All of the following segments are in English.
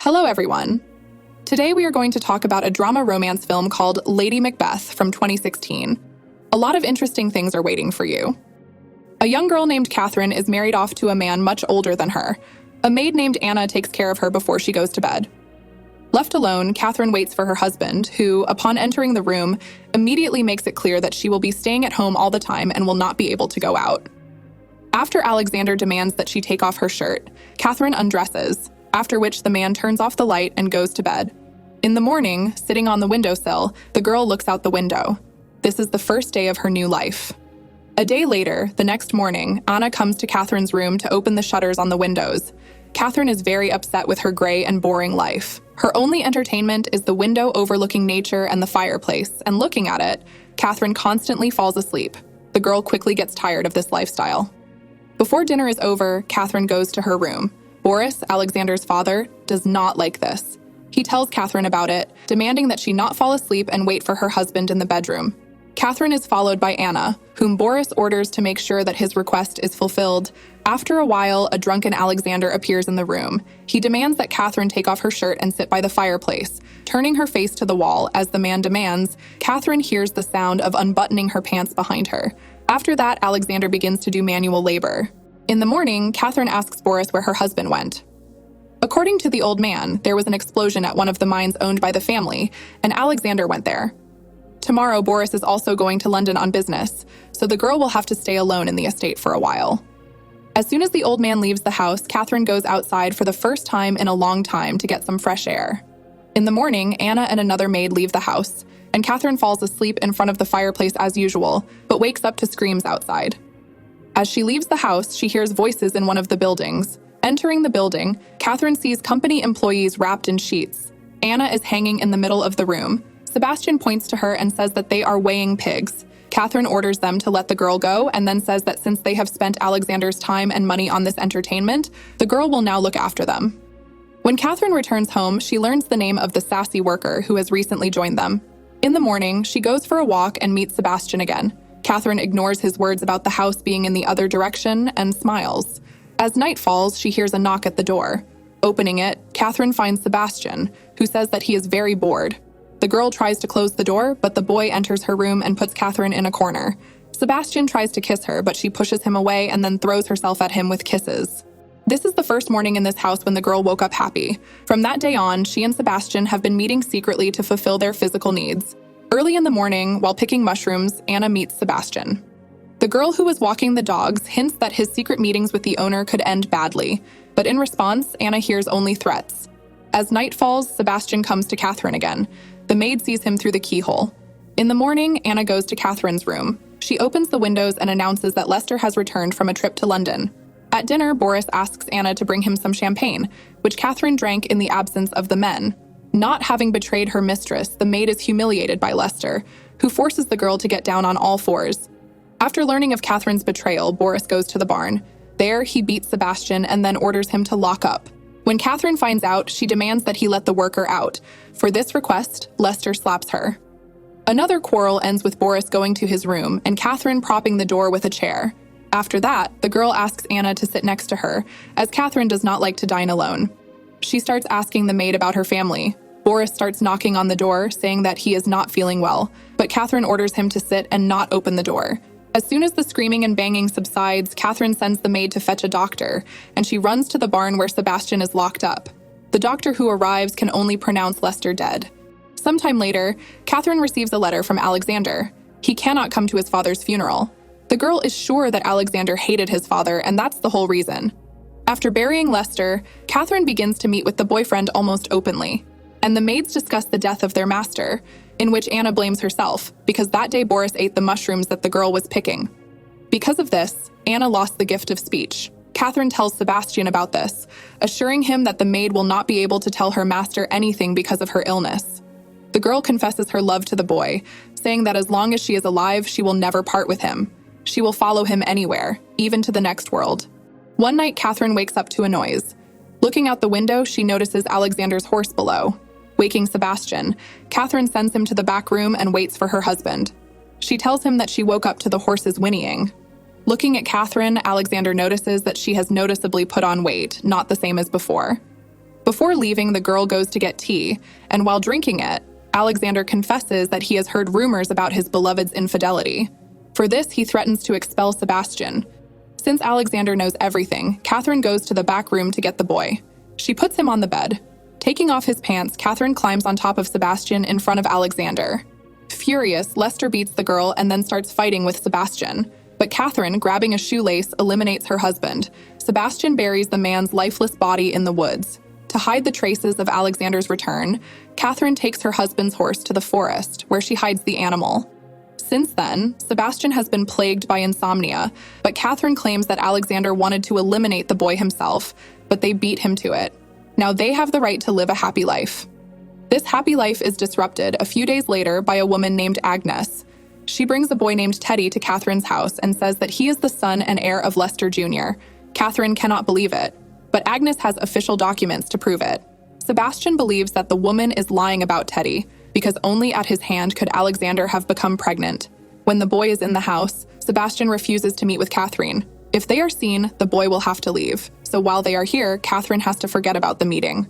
Hello, everyone. Today we are going to talk about a drama romance film called Lady Macbeth from 2016. A lot of interesting things are waiting for you. A young girl named Catherine is married off to a man much older than her. A maid named Anna takes care of her before she goes to bed. Left alone, Catherine waits for her husband, who, upon entering the room, immediately makes it clear that she will be staying at home all the time and will not be able to go out. After Alexander demands that she take off her shirt, Catherine undresses, after which the man turns off the light and goes to bed. In the morning, sitting on the windowsill, the girl looks out the window. This is the first day of her new life. A day later, the next morning, Anna comes to Catherine's room to open the shutters on the windows. Catherine is very upset with her gray and boring life. Her only entertainment is the window overlooking nature and the fireplace, and looking at it, Catherine constantly falls asleep. The girl quickly gets tired of this lifestyle. Before dinner is over, Catherine goes to her room. Boris, Alexander's father, does not like this. He tells Catherine about it, demanding that she not fall asleep and wait for her husband in the bedroom. Catherine is followed by Anna, whom Boris orders to make sure that his request is fulfilled. After a while, a drunken Alexander appears in the room. He demands that Catherine take off her shirt and sit by the fireplace. Turning her face to the wall, as the man demands, Catherine hears the sound of unbuttoning her pants behind her. After that, Alexander begins to do manual labor. In the morning, Catherine asks Boris where her husband went. According to the old man, there was an explosion at one of the mines owned by the family, and Alexander went there. Tomorrow, Boris is also going to London on business, so the girl will have to stay alone in the estate for a while. As soon as the old man leaves the house, Catherine goes outside for the first time in a long time to get some fresh air. In the morning, Anna and another maid leave the house, and Catherine falls asleep in front of the fireplace as usual, but wakes up to screams outside. As she leaves the house, she hears voices in one of the buildings. Entering the building, Catherine sees company employees wrapped in sheets. Anna is hanging in the middle of the room. Sebastian points to her and says that they are weighing pigs. Catherine orders them to let the girl go and then says that since they have spent Alexander's time and money on this entertainment, the girl will now look after them. When Catherine returns home, she learns the name of the sassy worker who has recently joined them. In the morning, she goes for a walk and meets Sebastian again. Catherine ignores his words about the house being in the other direction and smiles. As night falls, she hears a knock at the door. Opening it, Catherine finds Sebastian, who says that he is very bored. The girl tries to close the door, but the boy enters her room and puts Catherine in a corner. Sebastian tries to kiss her, but she pushes him away and then throws herself at him with kisses. This is the first morning in this house when the girl woke up happy. From that day on, she and Sebastian have been meeting secretly to fulfill their physical needs. Early in the morning, while picking mushrooms, Anna meets Sebastian. The girl who was walking the dogs hints that his secret meetings with the owner could end badly, but in response, Anna hears only threats. As night falls, Sebastian comes to Catherine again. The maid sees him through the keyhole. In the morning, Anna goes to Catherine's room. She opens the windows and announces that Lester has returned from a trip to London. At dinner, Boris asks Anna to bring him some champagne, which Catherine drank in the absence of the men. Not having betrayed her mistress, the maid is humiliated by Lester, who forces the girl to get down on all fours. After learning of Catherine's betrayal, Boris goes to the barn. There, he beats Sebastian and then orders him to lock up. When Catherine finds out, she demands that he let the worker out. For this request, Lester slaps her. Another quarrel ends with Boris going to his room and Catherine propping the door with a chair. After that, the girl asks Anna to sit next to her, as Catherine does not like to dine alone. She starts asking the maid about her family. Boris starts knocking on the door, saying that he is not feeling well, but Catherine orders him to sit and not open the door. As soon as the screaming and banging subsides, Catherine sends the maid to fetch a doctor, and she runs to the barn where Sebastian is locked up. The doctor who arrives can only pronounce Lester dead. Sometime later, Catherine receives a letter from Alexander. He cannot come to his father's funeral. The girl is sure that Alexander hated his father, and that's the whole reason. After burying Lester, Catherine begins to meet with the boyfriend almost openly, and the maids discuss the death of their master, in which Anna blames herself, because that day Boris ate the mushrooms that the girl was picking. Because of this, Anna lost the gift of speech. Catherine tells Sebastian about this, assuring him that the maid will not be able to tell her master anything because of her illness. The girl confesses her love to the boy, saying that as long as she is alive, she will never part with him. She will follow him anywhere, even to the next world. One night, Catherine wakes up to a noise. Looking out the window, she notices Alexander's horse below. Waking Sebastian, Catherine sends him to the back room and waits for her husband. She tells him that she woke up to the horses whinnying. Looking at Catherine, Alexander notices that she has noticeably put on weight, not the same as before. Before leaving, the girl goes to get tea, and while drinking it, Alexander confesses that he has heard rumors about his beloved's infidelity. For this, he threatens to expel Sebastian. Since Alexander knows everything, Catherine goes to the back room to get the boy. She puts him on the bed. Taking off his pants, Catherine climbs on top of Sebastian in front of Alexander. Furious, Lester beats the girl and then starts fighting with Sebastian. But Catherine, grabbing a shoelace, eliminates her husband. Sebastian buries the man's lifeless body in the woods. To hide the traces of Alexander's return, Catherine takes her husband's horse to the forest, where she hides the animal. Since then, Sebastian has been plagued by insomnia, but Catherine claims that Alexander wanted to eliminate the boy himself, but they beat him to it. Now they have the right to live a happy life. This happy life is disrupted a few days later by a woman named Agnes. She brings a boy named Teddy to Catherine's house and says that he is the son and heir of Lester Jr. Catherine cannot believe it, but Agnes has official documents to prove it. Sebastian believes that the woman is lying about Teddy, because only at his hand could Alexander have become pregnant. When the boy is in the house, Sebastian refuses to meet with Catherine. If they are seen, the boy will have to leave. So while they are here, Catherine has to forget about the meeting.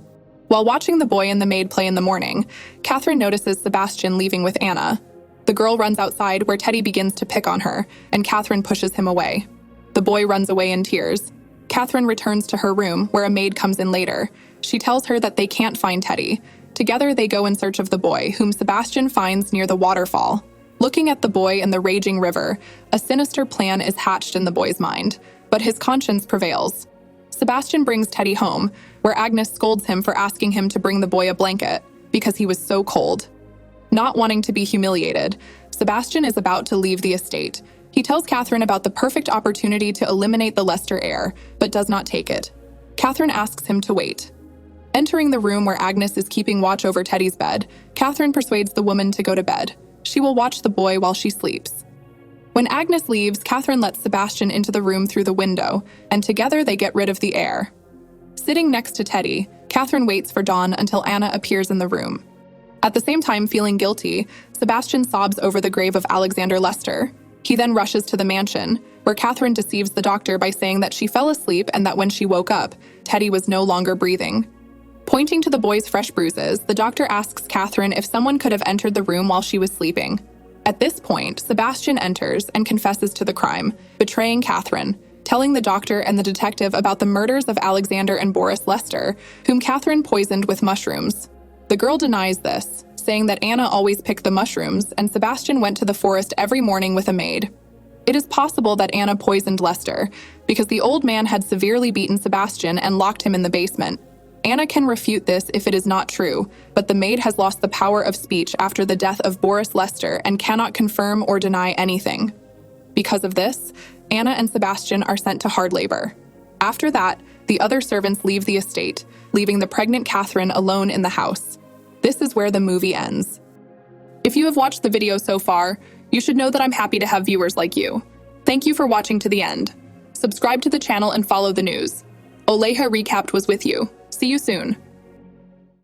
While watching the boy and the maid play in the morning, Catherine notices Sebastian leaving with Anna. The girl runs outside where Teddy begins to pick on her, and Catherine pushes him away. The boy runs away in tears. Catherine returns to her room, where a maid comes in later. She tells her that they can't find Teddy. Together, they go in search of the boy, whom Sebastian finds near the waterfall. Looking at the boy and the raging river, a sinister plan is hatched in the boy's mind, but his conscience prevails. Sebastian brings Teddy home, where Agnes scolds him for asking him to bring the boy a blanket, because he was so cold. Not wanting to be humiliated, Sebastian is about to leave the estate. He tells Catherine about the perfect opportunity to eliminate the Lester heir, but does not take it. Catherine asks him to wait. Entering the room where Agnes is keeping watch over Teddy's bed, Catherine persuades the woman to go to bed. She will watch the boy while she sleeps. When Agnes leaves, Catherine lets Sebastian into the room through the window, and together they get rid of the heir. Sitting next to Teddy, Catherine waits for dawn until Anna appears in the room. At the same time, feeling guilty, Sebastian sobs over the grave of Alexander Lester. He then rushes to the mansion, where Catherine deceives the doctor by saying that she fell asleep and that when she woke up, Teddy was no longer breathing. Pointing to the boy's fresh bruises, the doctor asks Catherine if someone could have entered the room while she was sleeping. At this point, Sebastian enters and confesses to the crime, betraying Catherine, telling the doctor and the detective about the murders of Alexander and Boris Lester, whom Catherine poisoned with mushrooms. The girl denies this, saying that Anna always picked the mushrooms and Sebastian went to the forest every morning with a maid. It is possible that Anna poisoned Lester, because the old man had severely beaten Sebastian and locked him in the basement. Anna can refute this if it is not true, but the maid has lost the power of speech after the death of Boris Lester and cannot confirm or deny anything. Because of this, Anna and Sebastian are sent to hard labor. After that, the other servants leave the estate, leaving the pregnant Catherine alone in the house. This is where the movie ends. If you have watched the video so far, you should know that I'm happy to have viewers like you. Thank you for watching to the end. Subscribe to the channel and follow the news. OLEJA Recapped was with you. See you soon.